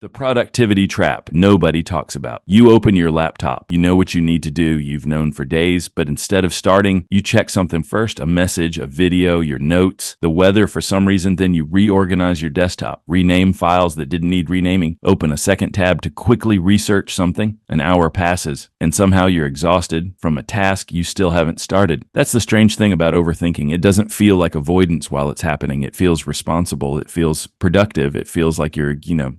The productivity trap nobody talks about. You open your laptop, you know what you need to do, you've known for days, but instead of starting, you check something first, a message, a video, your notes, the weather for some reason, then you reorganize your desktop, rename files that didn't need renaming, open a second tab to quickly research something. An hour passes, and somehow you're exhausted from a task you still haven't started. That's the strange thing about overthinking. It doesn't feel like avoidance while it's happening. It feels responsible. It feels productive. It feels like you're,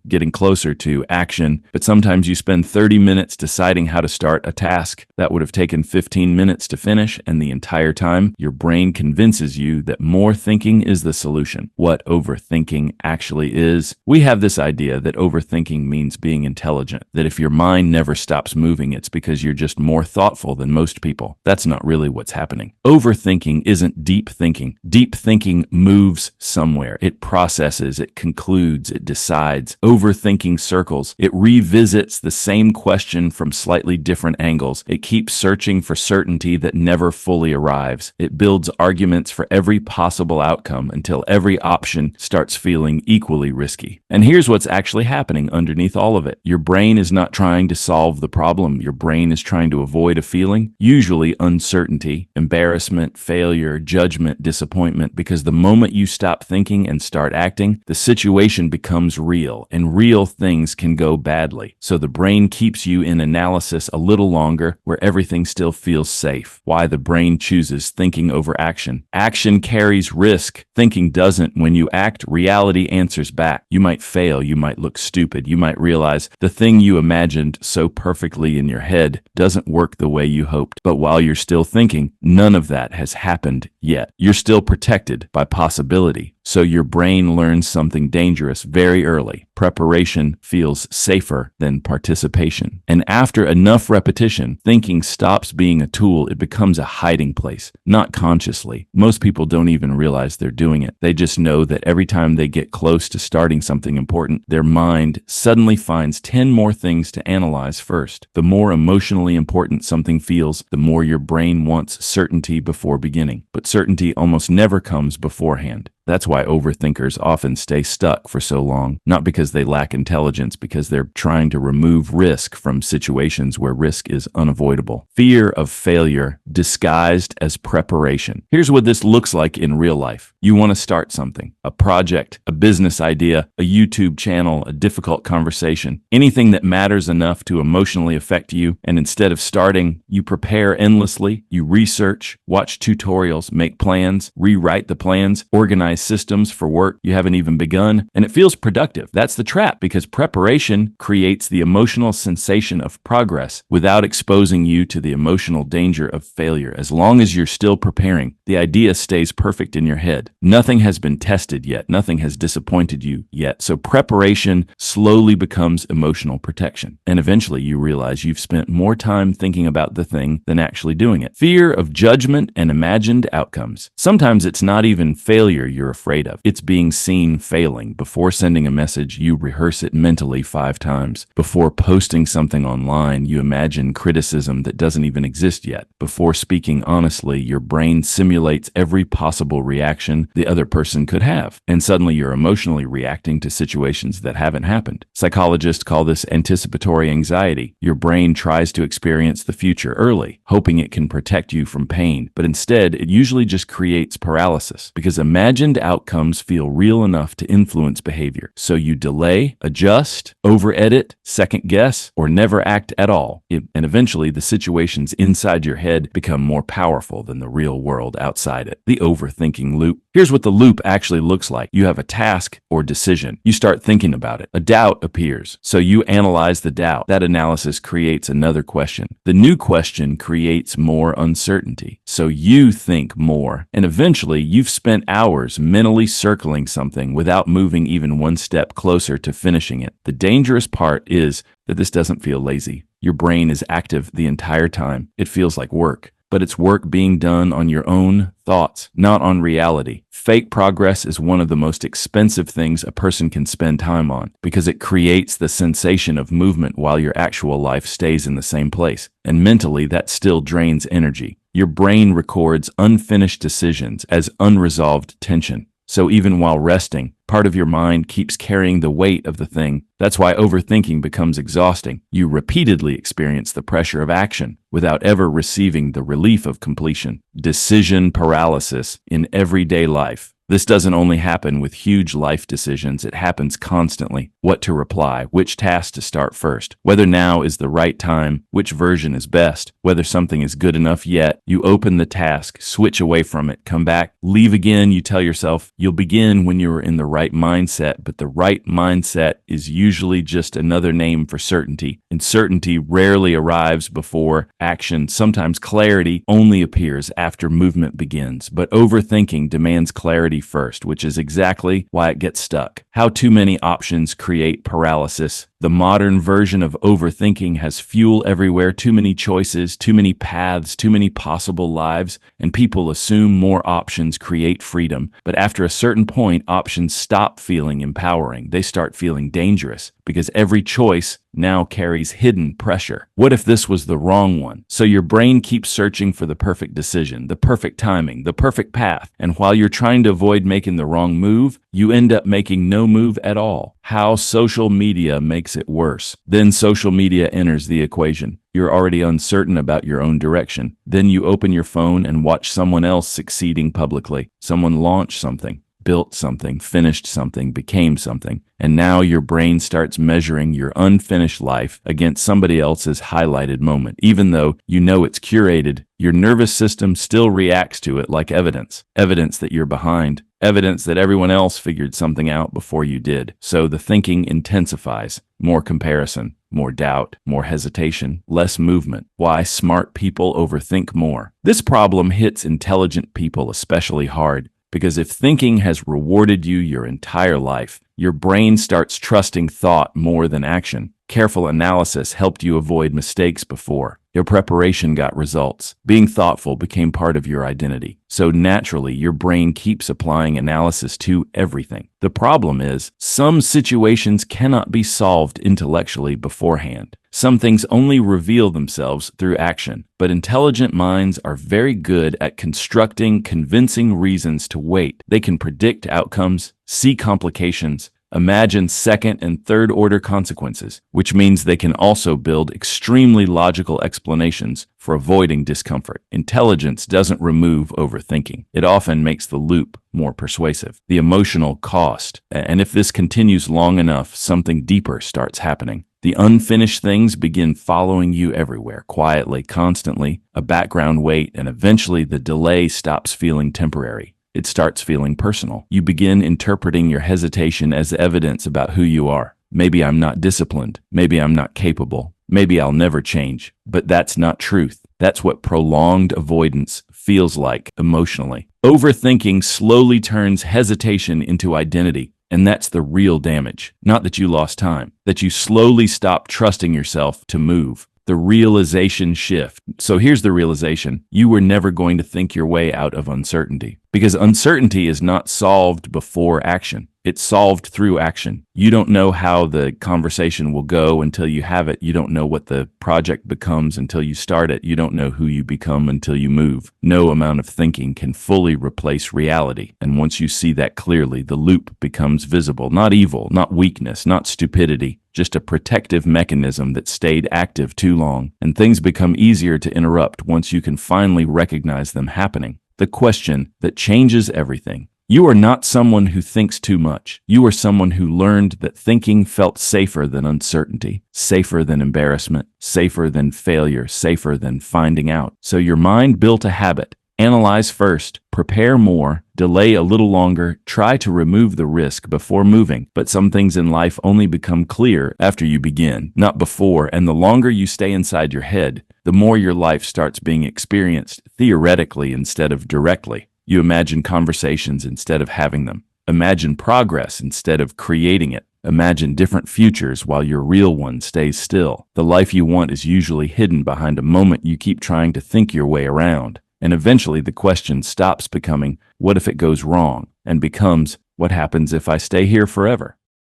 getting closer to action, but sometimes you spend 30 minutes deciding how to start a task that would have taken 15 minutes to finish, and the entire time, your brain convinces you that more thinking is the solution. What overthinking actually is, we have this idea that overthinking means being intelligent, that if your mind never stops moving, it's because you're just more thoughtful than most people. That's not really what's happening. Overthinking isn't deep thinking. Deep thinking moves somewhere. It processes, it concludes, it decides. Overthinking circles. It revisits the same question from slightly different angles. It keeps searching for certainty that never fully arrives. It builds arguments for every possible outcome until every option starts feeling equally risky. And here's what's actually happening underneath all of it. Your brain is not trying to solve the problem. Your brain is trying to avoid a feeling, usually uncertainty, embarrassment, failure, judgment, disappointment, because the moment you stop thinking and start acting, the situation becomes real, and real things can go badly. So the brain keeps you in analysis a little longer where everything still feels safe. Why the brain chooses thinking over action. Action carries risk. Thinking doesn't. When you act, reality answers back. You might fail. You might look stupid. You might realize the thing you imagined so perfectly in your head doesn't work the way you hoped. But while you're still thinking, none of that has happened yet. You're still protected by possibility. So your brain learns something dangerous very early. Preparation feels safer than participation. And after enough repetition, thinking stops being a tool. It becomes a hiding place, not consciously. Most people don't even realize they're doing it. They just know that every time they get close to starting something important, their mind suddenly finds 10 more things to analyze first. The more emotionally important something feels, the more your brain wants certainty before beginning. But certainty almost never comes beforehand. That's why overthinkers often stay stuck for so long, not because they lack intelligence, because they're trying to remove risk from situations where risk is unavoidable. Fear of failure disguised as preparation. Here's what this looks like in real life. You want to start something, a project, a business idea, a YouTube channel, a difficult conversation, anything that matters enough to emotionally affect you, and instead of starting, you prepare endlessly, you research, watch tutorials, make plans, rewrite the plans, organize systems for work you haven't even begun, and it feels productive. That's the trap, because preparation creates the emotional sensation of progress without exposing you to the emotional danger of failure. As long as you're still preparing, the idea stays perfect in your head. Nothing has been tested yet. Nothing has disappointed you yet. So preparation slowly becomes emotional protection. And eventually you realize you've spent more time thinking about the thing than actually doing it. Fear of judgment and imagined outcomes. Sometimes it's not even failure you're afraid of. It's being seen failing. Before sending a message, you rehearse it mentally 5 times. Before posting something online, you imagine criticism that doesn't even exist yet. Before speaking honestly, your brain simulates every possible reaction the other person could have. And suddenly you're emotionally reacting to situations that haven't happened. Psychologists call this anticipatory anxiety. Your brain tries to experience the future early, hoping it can protect you from pain. But instead, it usually just creates paralysis, because imagined outcomes feel real enough to influence behavior. So you delay, adjust, over-edit, second-guess, or never act at all. And eventually, the situations inside your head become more powerful than the real world outside it. The overthinking loop. Here's what the loop actually looks like. You have a task or decision. You start thinking about it. A doubt appears. So you analyze the doubt. That analysis creates another question. The new question creates more uncertainty. So you think more. And eventually, you've spent hours mentally circling something without moving even one step closer to finishing it. The dangerous part is that this doesn't feel lazy. Your brain is active the entire time. It feels like work. But it's work being done on your own thoughts, not on reality. Fake progress is one of the most expensive things a person can spend time on, because it creates the sensation of movement while your actual life stays in the same place. And mentally, that still drains energy. Your brain records unfinished decisions as unresolved tension. So even while resting, part of your mind keeps carrying the weight of the thing. That's why overthinking becomes exhausting. You repeatedly experience the pressure of action without ever receiving the relief of completion. Decision paralysis in everyday life. This doesn't only happen with huge life decisions, it happens constantly. What to reply, which task to start first, whether now is the right time, which version is best, whether something is good enough yet. You open the task, switch away from it, come back, leave again. You tell yourself you'll begin when you're in the right mindset, but the right mindset is usually just another name for certainty. And certainty rarely arrives before action. Sometimes clarity only appears after movement begins, but overthinking demands clarity first, which is exactly why it gets stuck. How too many options create paralysis. The modern version of overthinking has fuel everywhere, too many choices, too many paths, too many possible lives, and people assume more options create freedom. But after a certain point, options stop feeling empowering. They start feeling dangerous because every choice now carries hidden pressure. What if this was the wrong one? So your brain keeps searching for the perfect decision, the perfect timing, the perfect path. And while you're trying to avoid making the wrong move, you end up making no move at all. How social media makes it worse. Then social media enters the equation. You're already uncertain about your own direction. Then you open your phone and watch someone else succeeding publicly. Someone launch something, built something, finished something, became something. And now your brain starts measuring your unfinished life against somebody else's highlighted moment. Even though you know it's curated, your nervous system still reacts to it like evidence. Evidence that you're behind. Evidence that everyone else figured something out before you did. So the thinking intensifies. More comparison, more doubt, more hesitation, less movement. Why smart people overthink more. This problem hits intelligent people especially hard. Because if thinking has rewarded you your entire life, your brain starts trusting thought more than action. Careful analysis helped you avoid mistakes before. Your preparation got results. Being thoughtful became part of your identity. So naturally, your brain keeps applying analysis to everything. The problem is, some situations cannot be solved intellectually beforehand. Some things only reveal themselves through action. But intelligent minds are very good at constructing convincing reasons to wait. They can predict outcomes, see complications, imagine second and third order consequences, which means they can also build extremely logical explanations for avoiding discomfort. Intelligence doesn't remove overthinking. It often makes the loop more persuasive. The emotional cost. And if this continues long enough, something deeper starts happening. The unfinished things begin following you everywhere, quietly, constantly, a background weight, and eventually the delay stops feeling temporary. It starts feeling personal. You begin interpreting your hesitation as evidence about who you are. Maybe I'm not disciplined. Maybe I'm not capable. Maybe I'll never change. But that's not truth. That's what prolonged avoidance feels like emotionally. Overthinking slowly turns hesitation into identity. And that's the real damage. Not that you lost time, that you slowly stop trusting yourself to move. The realization shift. So here's the realization. You were never going to think your way out of uncertainty. Because uncertainty is not solved before action. It's solved through action. You don't know how the conversation will go until you have it. You don't know what the project becomes until you start it. You don't know who you become until you move. No amount of thinking can fully replace reality. And once you see that clearly, the loop becomes visible. Not evil, not weakness, not stupidity. Just a protective mechanism that stayed active too long. And things become easier to interrupt once you can finally recognize them happening. The question that changes everything. You are not someone who thinks too much. You are someone who learned that thinking felt safer than uncertainty, safer than embarrassment, safer than failure, safer than finding out. So your mind built a habit. Analyze first, prepare more, delay a little longer, try to remove the risk before moving. But some things in life only become clear after you begin, not before. And the longer you stay inside your head, the more your life starts being experienced theoretically instead of directly. You imagine conversations instead of having them. Imagine progress instead of creating it. Imagine different futures while your real one stays still. The life you want is usually hidden behind a moment you keep trying to think your way around. And eventually the question stops becoming, what if it goes wrong? And becomes, what happens if I stay here forever?